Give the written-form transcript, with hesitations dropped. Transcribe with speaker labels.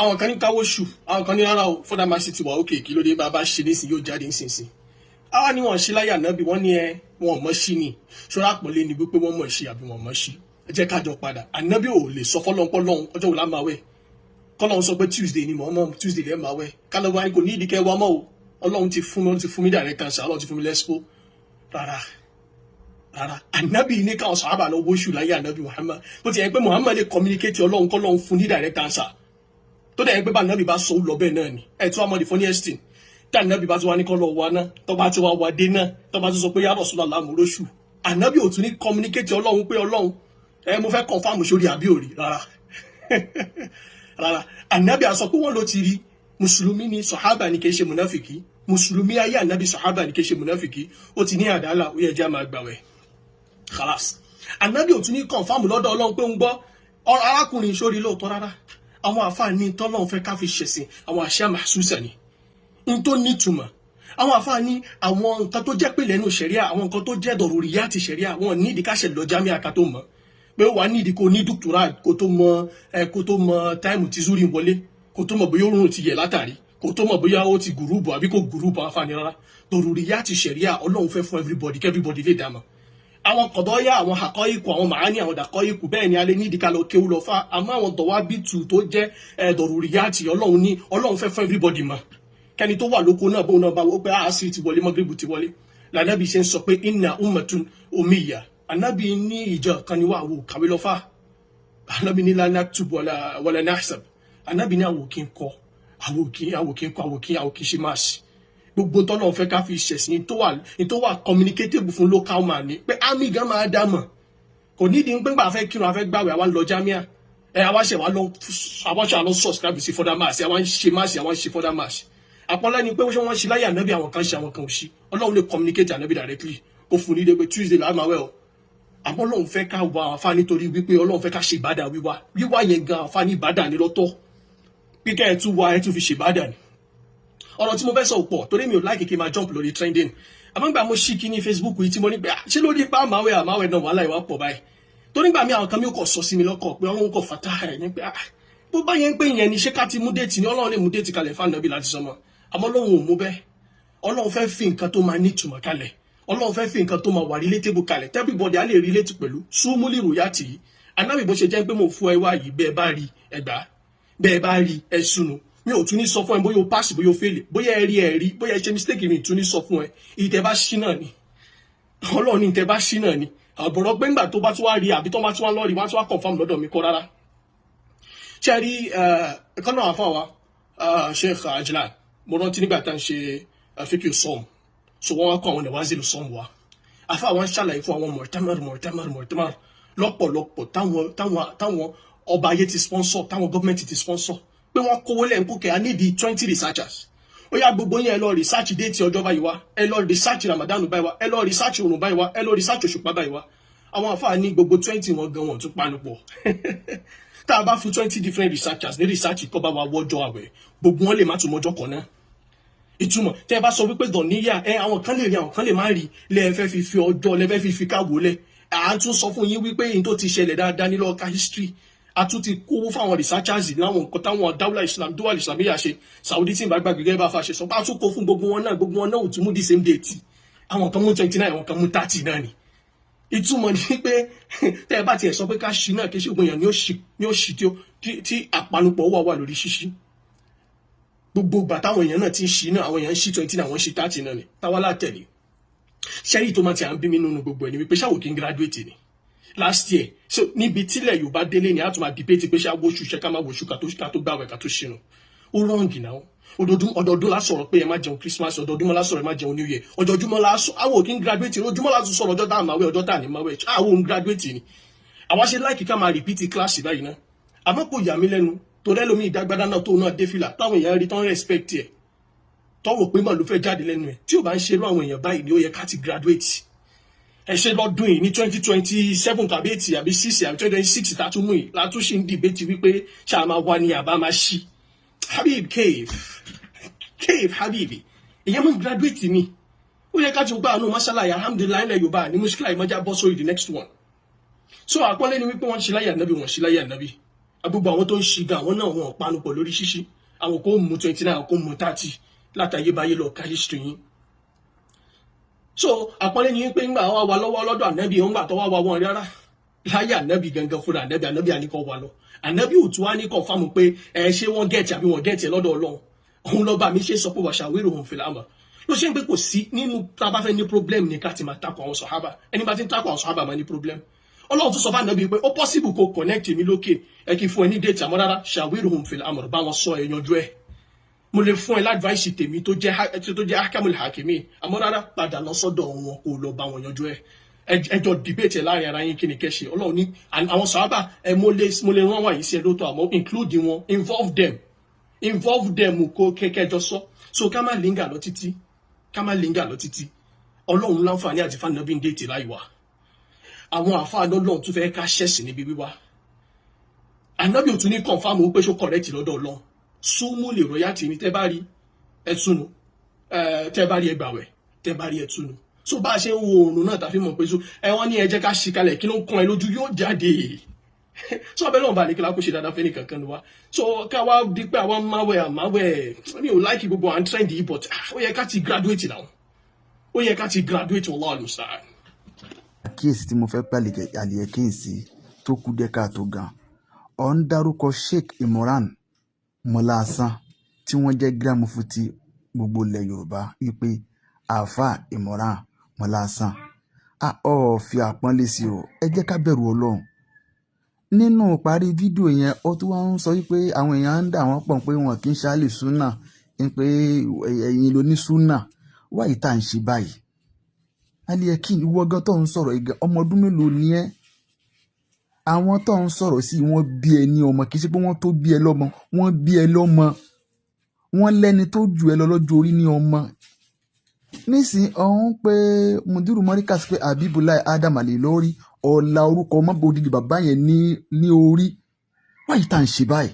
Speaker 1: àwọn kan ní káwó ṣù àwọn kan ní rárá o fọdà máa ṣe ti wà òkè kí ló dé bàbá ṣe nísìn yóò jáde nísinsìn àwa ni wọn ṣe láyà nábì wọn ní wọn mọ̀ sí ni ṣọ́ra àpọ̀lé ni wípé wọ́n mọ̀ ṣe àbí wọn mọ̀ sí ẹ jẹ́ kájọ padà ànábì ò lè sọ fọlọ́npọ́ lọ́hún ọjọ́ wò lá máa wẹ̀ kọ́lọ́hún sọ pé Tuesday ni mọ̀ Tuesday lẹ́ẹ̀ máa wẹ̀ kálọ̀ wá kò ní ìdíkẹ́ wa mọ́ o ọlọ́run ti fún mi direct cancer ọlọ́run ti fún mi lẹ́sìpọ̀ rárá ànábì ní káwọn sàhábà lọ wóṣù láyé ànábì Muhammad bó ti yẹ pé Muhammad lè communicate ọlọ́run kọ́lọ́hún fún ní direct cancer tó dẹ̀ yẹ pé bá ànábì bá sọ lọ bẹ́ẹ̀ náà ni ẹ̀ tí wọ́n mọ̀ the funniest thing tí ànábì bá ti wá ní kọ́ lọ wá náà tó bá ti wá wá dé náà tó bá ti sọ pé ya Rasulullah mo lóṣù ànábì ò tún ní communicate ọlọ́run pé ọlọ́run mo fẹ́ confirm sórí àbí òrì rárá ànábì á sọ pé wọ́n ló ti rí mùsùlùmí ni sàhábà ni kì í ṣe mùnáfìkì mùsùlùmí ayé ànábì sàhábà ni kì í ṣe mùnáfìkì ó ti ní àdálà ó yẹ jẹ́ máa gbàwẹ̀ khalas ànábì ò tún ní confirm lọ́dọ̀ ọlọ́run pé ń gbọ́ arákùnrin sórí lóòótọ́ rárá àwọn àfáàní tọ́lọ́run fẹ́ ká fi ṣẹ̀sìn àwọn àṣà mahsusa ni n tó nítumọ̀ àwọn àfáàní àwọn nǹkan tó jẹ́ pé lẹ́nu ṣẹ̀ríà àwọn nǹkan tó jẹ́ dọ̀rùrìyàtì ṣẹ̀ríà wọn ní ìdí káṣẹ̀ lọ jámíà ká tó mọ̀ pé ó wà ní ìdí kó ní dùkúrà kó tó mọ táìmù tí zúrí wọlé kó tó mọ̀ bóyá oorun ti yẹ̀ látàrí kó tó mọ̀ bóyá ó ti gùrúùbù àbí kò gùrúùbù àfáàní rárá dọ̀rùrìyàtì ṣẹ̀ríà ọlọ́run fẹ́ fún everybody keverybody lè dámọ̀ àwọn kọ̀dọ́yà àwọn àkọ́yìkù àwọn màání àwọn dàkọ́yìkù bẹ́ẹ̀ ni alẹ́ ní ìdíkà lọ kéwú lọ fà àmọ́ àwọn dọ̀wá bìtù tó jẹ́ dọ̀rùrìyàtì ọlọ́run fẹ́ fún everybody mọ̀ kẹ́ni tó wà lóko náà bóun náà bá wọ́n pé àásì ti wọlé mọ́gírìbù ti wọlé lànàbì ṣe ń sọ pé inna ummatun ummiya ànábì ní ìjọ kan ni wà wò kàwé lọ fà ànábì ní la naktub wala nahsab ànábì ní àwòkí ń kọ àwòkí ṣe máa ṣe gbogbo tọ́lọ̀ fẹ́ ká fi ṣẹ̀sìn tó wà communicatable fún local man ni pé army gan máa dá mọ̀ kò nídìí pé gbà fẹ́ kírun afẹ́ gbàwẹ̀ àwa lọ jámíà àwa lọ subscribe sí further mass àwa ń ṣe mass àwa ń ṣe further mass àpọ́nlá ni pé wọ́n ṣe láyé ànábì àwọn kan ṣe àwọn kan ò ṣí ọlọ́run lè communicate ànábì directly kó fún ní pé Tuesday là á máa wẹ̀ ọ́ àmọ́ ọlọ́run fẹ́ ká wà àfa nítorí wípé ọlọ́run fẹ́ ká ṣe ìbádà wíwá yẹn gan àfa ní ìbádà ní lọ́tọ̀ píkẹ́ ẹ̀ tún wá ẹ̀ tún fi ṣe ìbádà ni ọ̀rọ̀ tí mo fẹ́ sọ pọ̀ torí mi ò láìkè kí n máa jump lórí trending àmọ́ nígbà mo ṣí kí ní Facebook yìí tí mo ní pé ṣé lórí ipá àmáwẹ̀ náà wàhálà ìwà pọ̀ báyìí torí nígbà mi àwọn kan mi ò kọ̀ sọ sí mi lọ́kọ̀ pé ọlọ́run kò fàtà ẹ̀ ní pé bó bá yẹn ń pè yẹn ni ṣé ká ti mú déètì ni ọlọ́run lè mú déètì kalẹ̀ fún ànábì láti sọmọ àmọ́ ọlọ́run ò mú bẹ́ẹ̀ ọlọ́run fẹ́ fi nǹkan tó máa ní ìtumọ̀ kalẹ̀ ọlọ́run fẹ́ fi nǹkan tó máa wà relatable kalẹ̀ everybody á lè relate pẹ̀lú súnmúlì ròyàtì yìí ànábì bó ṣe jẹ́ pé mo fún ẹ wá yìí bẹ́ẹ̀ bá rí ẹgbàá bẹ́ẹ̀ bá rí ẹ sunu mi ò tún ní sọ fún ẹ bóyá o pass bóyá o fail bóyá ẹ rí bóyá ẹ ṣe mistake mi tún ní sọ fún ẹ ìtẹ bá ṣí náà ni ọlọ́run ní ìtẹ bá ṣí náà ni àbọ̀rọ̀ pé ńgbà tó bá tún wá rí àbí tó bá tún wá lọ́ọ̀rì wá tún wá confirm lọ́dọ̀ mi kọ́ rárá ṣe rí ẹ̀kọ́ náà àfa wa Sheikh Ajlan mo rántí nígbà tá à ń ṣe fíkì sọ́ọ̀mù so wọ́n wá kọ́ àwọn ìwádìí lọ sọ́ọ̀mù wa àfa wa ń ṣàlàyé fún àwọn mọ̀tẹ́mọ̀rì lọ́pọ̀lọpọ̀ táwọn ọba ayé ti sponsor táwọn gọ́ọ̀mẹ̀ntì ti sponsor pé wọ́n kówó lẹ́yìn kókè I need 20 researchers ó yá gbogbo yẹn ẹ lọ research déètì ọjọ́ báyìí wá ẹ lọ research Ramadan báyìí wá ẹ lọ research òrùn báyìí wá ẹ lọ research òṣùpá báyìí wá àwọn àfáà ní gbogbo 20 wọn gan wọn tún panu pọ̀ tá a bá fún 20 different researchers ní research kọ́ bá wa wọ́jọ́ àwẹ̀ gbogbo wọn lè má tún mọ́jọ́ kan náà ìtumọ̀ tẹ́ ẹ bá sọ wípé dọ̀níyà àwọn kan lè rí àwọn kan lè má rí lẹ́ẹ̀fẹ́ fi ọjọ́ lẹ́ẹ̀fẹ́ fi káwọ́ lẹ̀ à ń tún sọ fún yín wípé yìí tó ti ṣẹlẹ̀ dáadáa nílò ọ̀ka history a tún ti kówó fáwọn researchers láwọn nǹkan táwọn dáwùlà Islam dual Islamiyya ṣe Saudi tí n bá gbàgbé gẹ́gẹ́ bá fa ṣe sọ pé a tún kó fún gbogbo wọn náà ò tún mú the same date àwọn kan mú 29 àwọn kan mú 30 náà ni ìtumọ̀ ni pé tẹ́ ẹ bá tiẹ̀ sọ pé ká ṣí náà kí ṣe ògùn yẹn ni ó ṣí tí àpanupọ̀ wà lórí ṣíṣí gbogbo ìgbà táwọn èèyàn náà ti ń ṣí náà àwọn èèyàn ń ṣí 20 náà wọ́n ṣí 30 náà ni táwa látẹ̀lé ṣẹ́rí tó máa ti à ń bí mi nínú gbogbo ẹ̀ ni wípé ṣáwò kí n graduate ni last year so níbi tílẹ̀ Yorùbá délé ni a tún máa debate pé ṣé a wóṣù ṣe ká má wóṣù ká tó gbàwẹ̀ ká tó ṣìnà ó rọ́ǹgì náà ọdọọdún la sọ̀rọ̀ pé ẹ má jẹun Christmas ọdọọdún la sọ̀rọ̀ ẹ má jẹun New Year ọjọ́júmọ́ la sọ àwọn òkín graduate ojúmọ́ la tún sọ̀rọ̀ ọjọ́ tá à máa wẹ̀ ọjọ́ tá à ní máa wẹ̀ àwọn òun graduate ni àwa ṣe láìkí ká máa repeat class báyìí náà àmọ́ kò yà mí lẹ́nu torí ẹlòmíì ìdágbádá náà tó náà dé fìlà táwọn èèyàn rí tán respect ẹ̀ tọ́wọ́ pé màá ló fẹ́ jáde lẹ́nu ẹ̀ tí ò bá ń ṣerú àwọn èèyàn báyìí ni ó yẹ ká ti graduate ẹ ṣe lọ́dún yìí ní 2027 tàbí 8 àbí 6 àbí 2026 tàtúmù yìí látúnṣe ń dìbẹ́tì wípé ṣáà máa wá ní àbá máa ṣí Habib Cave Habibi ìyẹn mú graduate ni ó yẹ ká ti gbá àánú mashallah alhamdulillah ilẹ̀ Yorùbá ní muskila ìmọ̀já bọ́ sórí the next one so àpọ́nlé ni wípé wọ́n ṣe láyé ànábì wọ́n ṣe láyé ànábì gbogbo àwọn tó ń ṣi gan àwọn náà wọn panu pọ̀ lórí ṣíṣí àwọn kò mú 29 àwọn kò mú 30 látàyébáyé lọ ká history yín. So àpọ́nlé ni pé ńgbà wá wa lọ́wọ́ lọ́dọ̀ ànábì òun gbà tó wá wa wọn rárá láyé ànábì gangan fúnra ànábì àníkọ́ wa lọ ànábì ò tún wá ní confirm pé ṣé wọ́n gẹ̀ẹ́tì àbí wọ́n gẹ̀ẹ́tì lọ́dọ̀ ọlọ́run òun lọ́ba mi ṣe sọ pé wàṣà wérò òun fìlà àmọ́ ló ṣe ń pé kò sí nínú tá a bá fẹ́ ní problem ní ká ti máa takò àwọn sọ̀hábà ẹni bá ti ń takò àwọn sọ̀hábà máa ní problem ọlọ́run tún sọ fún ànábì pé ó possible kó connect mi lókè ẹ kí fún ẹ ní date àmọ́ rárá ṣàwérò òun fìlà àmọ́ bá wọn sọ ẹ yanjú ẹ mo lè fún ẹ ládvice tèmi tó jẹ́ hakamul hakimi àmọ́ rárá padà lọ sọ́dọ̀ wọn kó lọ bá wọn yanjú ẹ ẹjọ́ debate láàrin ara yín kí ni kẹ́ṣe ọlọ́run ní àwọn sọ̀hábà mo lè rán wọ̀nyí sí ẹ lóòótọ́ àmọ́ include wọn involve them kó kẹjọ sọ so ká má linga lọ títí ọlọ́run láǹfààní àti fànàbí ń déètì láì wá àwọn àfáà lọ́lọ́run tún fẹ́ ká ṣẹ̀sì níbi wíwá ànábì ò tún ní confam pé ṣó correct lọ́dọ̀ ọlọ́run súnmù lè royalty ní tẹ́ bá rí ẹtúnu tẹ́ bá rí ẹgbàwẹ̀ tẹ́ bá rí ẹtúnu so bá a ṣe ń wo oòrùn náà tàfi mọ̀ pé so wọ́n ní ẹ jẹ́ ká ṣí kalẹ̀ kí ló ń kan ẹ lójú yóò jáde so abẹ́lẹ́ ọ̀bà ní kí lákó ṣe dáadáa fẹ́ nìkan kan ni wá so káwá di pé àwọn máwẹ̀ mi ò láìkì gbogbo à ń trend yìí but ó yẹ ká ti graduate náà ó yẹ ká ti graduate wallahu musta'an.
Speaker 2: àkíyèsí tí mo fẹ́ pẹ́ àlìyékèèsí tó kú dé káàtó gan ọ̀ ń dárúkọ Sheikh Imran Mọ́lá Hasan tí wọ́n jẹ́ Grand Mufti gbogbo ilẹ̀ Yorùbá wípé àáfàá Imran Mọ́lá Hasan ọ̀ fi àpọ́nlé sí o ẹ jẹ́ ká bẹ̀rù Ọlọ́run. Nínú parí fídíò yẹn ó tún wá ń sọ wípé àwọn èèyàn ń dà wọ́n pọ̀ pé wọn kì í ṣáàlì súnà pé ẹ̀yin ló ní súnà wáyé tá à ń ṣe báyìí. Aliyekin ìwọ gan tó ń sọ̀rọ̀ ìgbà ọmọ ọdún mélòó ni ẹ́ àwọn tó ń sọ̀rọ̀ sí wọ́n bí ẹ ní ọmọ kì í ṣe pé wọ́n tó bí ẹ lọ́mọ wọ́n bí ẹ lọ́mọ wọ́n lẹ́ni tó jù ẹ lọ lọ́jọ́ orí ní ọmọ. Nísìnyí ọ̀hún pé Mudiru Markaz pé Habibullah Adam Al-Ilory ọ̀la orúkọ ọmọ bòdìdì bàbá yẹn ní orí wáyé tá à ń ṣe báyìí.